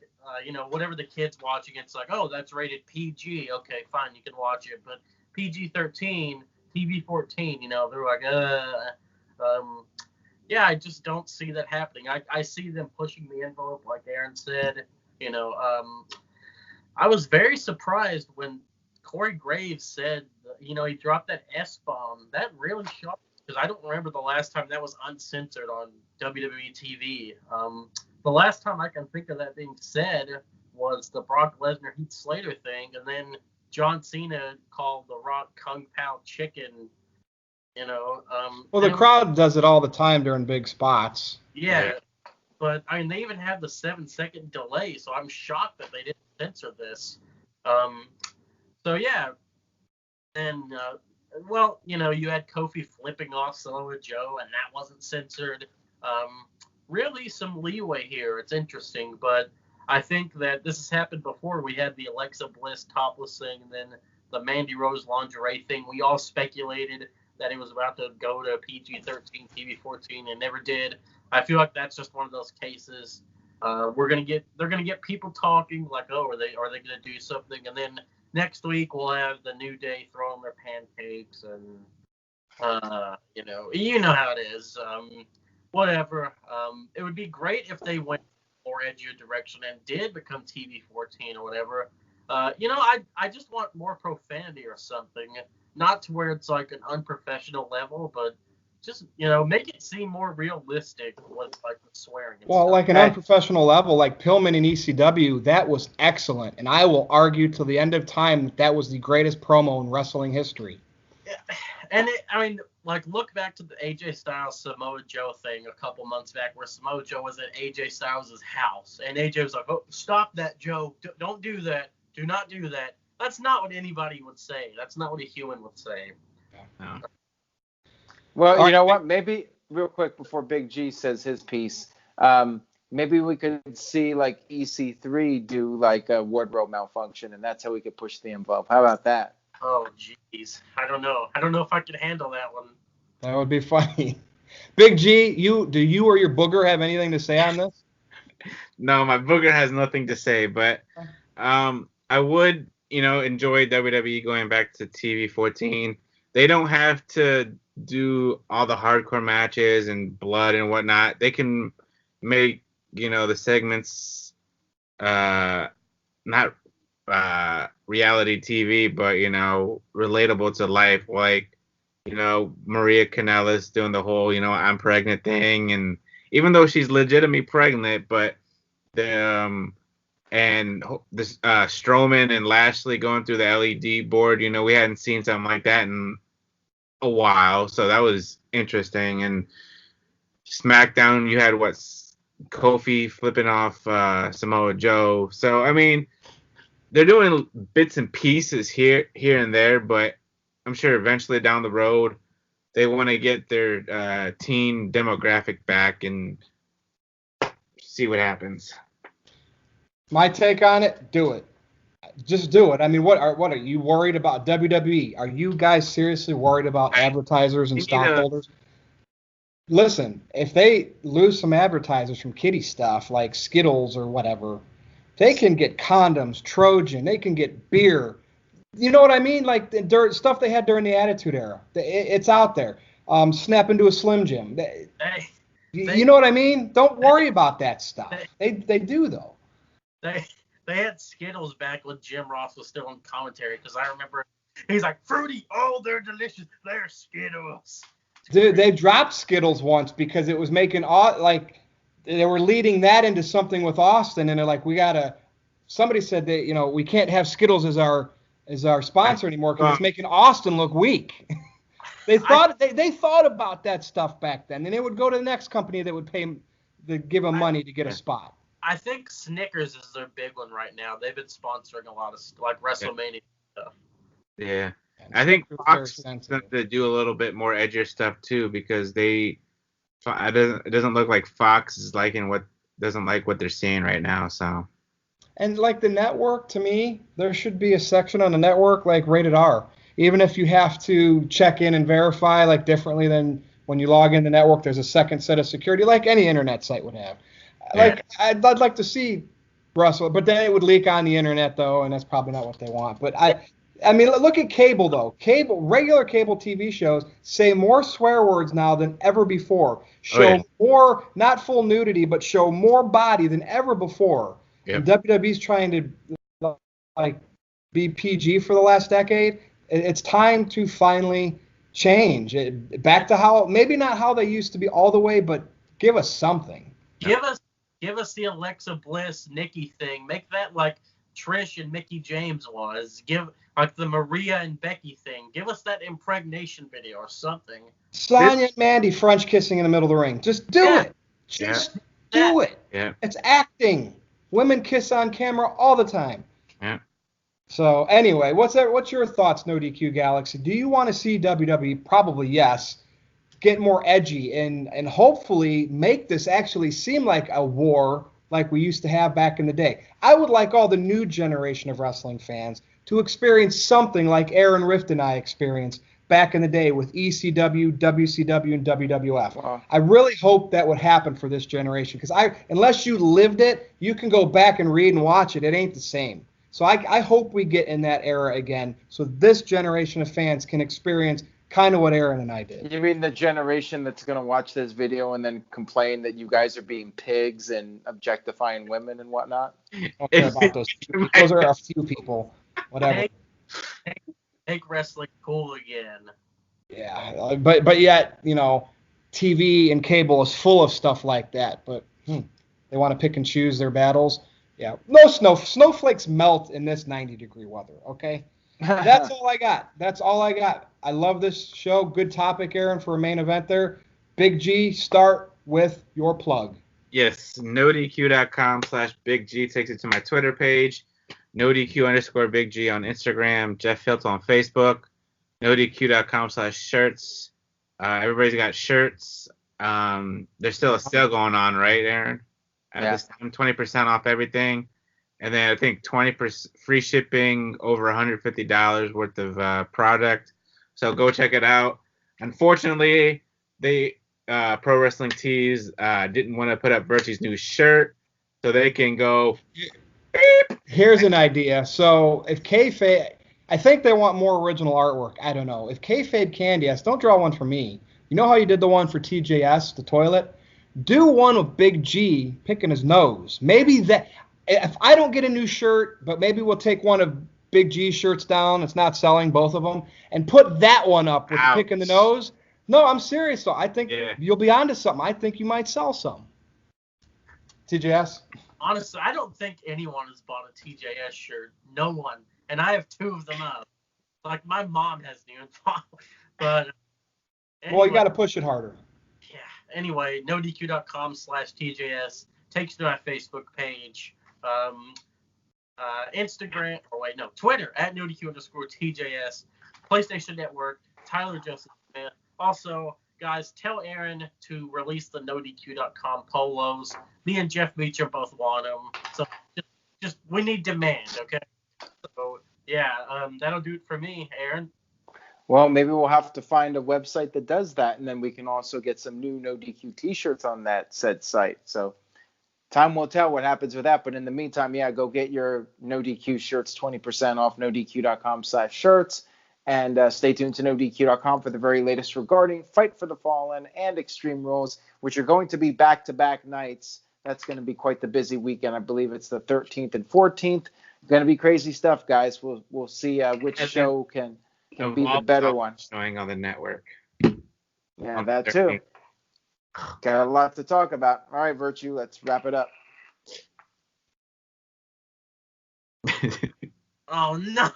whatever the kid's watching, it's like, oh, that's rated PG. Okay, fine, you can watch it. But PG-13, TV-14, they're like, yeah, I just don't see that happening. I see them pushing the envelope, like Aaron said. I was very surprised when Corey Graves said, he dropped that S-bomb. That really shocked me, because I don't remember the last time that was uncensored on WWE TV. The last time I can think of that being said was the Brock Lesnar Heath Slater thing, and then John Cena called The Rock Kung Pao Chicken. Well, the crowd does it all the time during big spots. Yeah, right. But I mean, they even have the 7-second delay, so I'm shocked that they didn't censor this. So yeah, and you had Kofi flipping off Samoa Joe, and that wasn't censored. Really, some leeway here. It's interesting, but I think that this has happened before. We had the Alexa Bliss topless thing, and then the Mandy Rose lingerie thing. We all speculated that it was about to go to PG-13, TV-14, and never did. I feel like that's just one of those cases. They're gonna get people talking like, oh, are they gonna do something? And then next week we'll have the New Day throwing their pancakes, and you know how it is. Whatever. It would be great if they went more edgier direction and did become TV-14 or whatever, I just want more profanity or something. Not to where it's like an unprofessional level, but just, make it seem more realistic with like the swearing and Well, stuff. like an unprofessional level, like Pillman in ECW, that was excellent. And I will argue till the end of time that that was the greatest promo in wrestling history. Yeah. And look back to the AJ Styles Samoa Joe thing a couple months back, where Samoa Joe was at AJ Styles' house, and AJ was like, "Oh, stop that, Joe! Don't do that! Do not do that!" That's not what anybody would say. That's not what a human would say. No. Well, you know what? Maybe real quick before Big G says his piece, maybe we could see like EC3 do like a wardrobe malfunction, and that's how we could push the envelope. How about that? Oh, jeez. I don't know. I don't know if I could handle that one. That would be funny. Big G, do you or your booger have anything to say on this? No, my booger has nothing to say, but I would, enjoy WWE going back to TV-14. They don't have to do all the hardcore matches and blood and whatnot. They can make, the segments not reality TV, but, relatable to life. Like, Maria Kanellis doing the whole, I'm pregnant thing. And even though she's legitimately pregnant, but and this Strowman and Lashley going through the LED board, we hadn't seen something like that in a while. So that was interesting. And SmackDown, you had Kofi flipping off Samoa Joe. So, I mean, they're doing bits and pieces here and there, but I'm sure eventually down the road they want to get their teen demographic back and see what happens. My take on it, do it. Just do it. I mean, what are you worried about? WWE? Are you guys seriously worried about advertisers and stockholders? Listen, if they lose some advertisers from kiddie stuff like Skittles or whatever, they can get condoms, Trojan, they can get beer. You know what I mean? Like the stuff they had during the Attitude Era. It's out there. Snap into a Slim Jim. You know what I mean? Don't worry about that stuff. They do, though. They had Skittles back when Jim Ross was still in commentary, because I remember he's like, fruity, oh, they're delicious, they're Skittles. Dude, they dropped Skittles once because it was making they were leading that into something with Austin, and they're like, somebody said that we can't have Skittles as our sponsor anymore because it's making Austin look weak. They thought about that stuff back then, and they would go to the next company that would give them money to get a spot. I think Snickers is their big one right now. They've been sponsoring a lot of like WrestleMania stuff. Yeah. I think Fox wants them to do a little bit more edgier stuff too, because it doesn't look like Fox is doesn't like what they're seeing right now. So. And like the network, to me, there should be a section on the network like rated R. Even if you have to check in and verify like differently than when you log in the network, there's a second set of security like any internet site would have. Yeah. Like I'd like to see Russell, but then it would leak on the internet though, and that's probably not what they want. But I mean, look at cable though. Regular cable TV shows say more swear words now than ever before. Show more, not full nudity, but show more body than ever before. Yep. And WWE's trying to be PG for the last decade. It's time to finally change it back to maybe not how they used to be all the way, but give us something. Give us the Alexa Bliss Nikki thing. Make that like Trish and Mickey James was. Give like the Maria and Becky thing. Give us that impregnation video or something. Sonya and Mandy French kissing in the middle of the ring. Just do it. Just do it. Yeah. It's acting. Women kiss on camera all the time. Yeah. So anyway, what's your thoughts, NoDQ Galaxy? Do you want to see WWE? Probably yes. Get more edgy and hopefully make this actually seem like a war like we used to have back in the day. I would like all the new generation of wrestling fans to experience something like Aaron Rift and I experienced back in the day with ECW, WCW, and WWF. Wow. I really hope that would happen for this generation because unless you lived it, you can go back and read and watch it. It ain't the same. So I hope we get in that era again so this generation of fans can experience kind of what Aaron and I did. You mean the generation that's going to watch this video and then complain that you guys are being pigs and objectifying women and whatnot? I don't care about those people. Those are a few people. Whatever. Make wrestling cool again. Yeah, but yet, you know, TV and cable is full of stuff like that. But they want to pick and choose their battles. Yeah, no snowflakes melt in this 90-degree weather. Okay, that's all I got. That's all I got. I love this show. Good topic, Aaron, for a main event there. Big G, start with your plug. Yes, NoDQ.com/Big G takes it to my Twitter page. NoDQ_Big G on Instagram. Jeff Hilt on Facebook. NoDQ.com/shirts. Everybody's got shirts. There's still a sale going on, right, Aaron? At this time, 20% off everything. And then I think 20% free shipping over $150 worth of product. So go check it out. Unfortunately, they Pro Wrestling Tees didn't want to put up Virtue's new shirt, so they can go. Beep. Here's an idea. So if kayfabe, I think they want more original artwork. I don't know. If kayfabe can, yes, don't draw one for me. You know how you did the one for TJS, the toilet? Do one with Big G picking his nose. Maybe that. If I don't get a new shirt, but maybe we'll take one of Big G's shirts down. It's not selling, both of them, and put that one up with picking the nose. No, I'm serious though. I think you'll be onto something. I think you might sell some. TJS? Honestly, I don't think anyone has bought a TJS shirt. No one. And I have 2 of them up. Like, my mom hasn't even bought one. But anyway, well, you got to push it harder. Yeah. Anyway, NoDQ.com/TJS takes you to my Facebook page. Instagram, Twitter @NoDQ_TJS. PlayStation Network, Tyler Joseph Smith. Also, guys, tell Aaron to release the NoDQ.com polos. Me and Jeff Meacham both want them. So just we need demand, okay? So yeah, that'll do it for me, Aaron. Well, maybe we'll have to find a website that does that, and then we can also get some new NoDQ t-shirts on that said site. So time will tell what happens with that. But in the meantime, go get your NoDQ shirts 20% off NoDQ.com/shirts. And stay tuned to NoDQ.com for the very latest regarding Fight for the Fallen and Extreme Rules, which are going to be back-to-back nights. That's going to be quite the busy weekend. I believe it's the 13th and 14th. Going to be crazy stuff, guys. We'll see which show can be the better one. Showing on the network. Yeah, that too. Got a lot to talk about. All right, Virtue, let's wrap it up. Oh, no.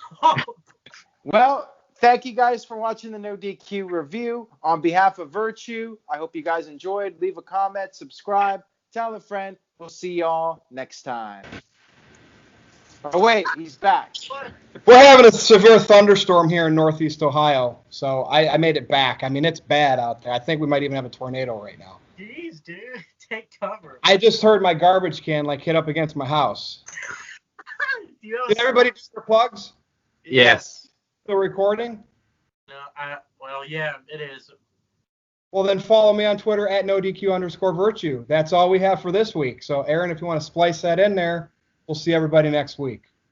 Well, thank you guys for watching the NoDQ review. On behalf of Virtue, I hope you guys enjoyed. Leave a comment, subscribe, tell a friend. We'll see y'all next time. Oh, wait, he's back. We're having a severe thunderstorm here in Northeast Ohio, so I made it back. I mean, it's bad out there. I think we might even have a tornado right now. Jeez, dude. Take cover. I just heard my garbage can, hit up against my house. Did everybody do their plugs? Yes. Still recording? No, yeah, it is. Well, then follow me on Twitter @NoDQ_Virtue. That's all we have for this week. So, Aaron, if you want to splice that in there, we'll see everybody next week.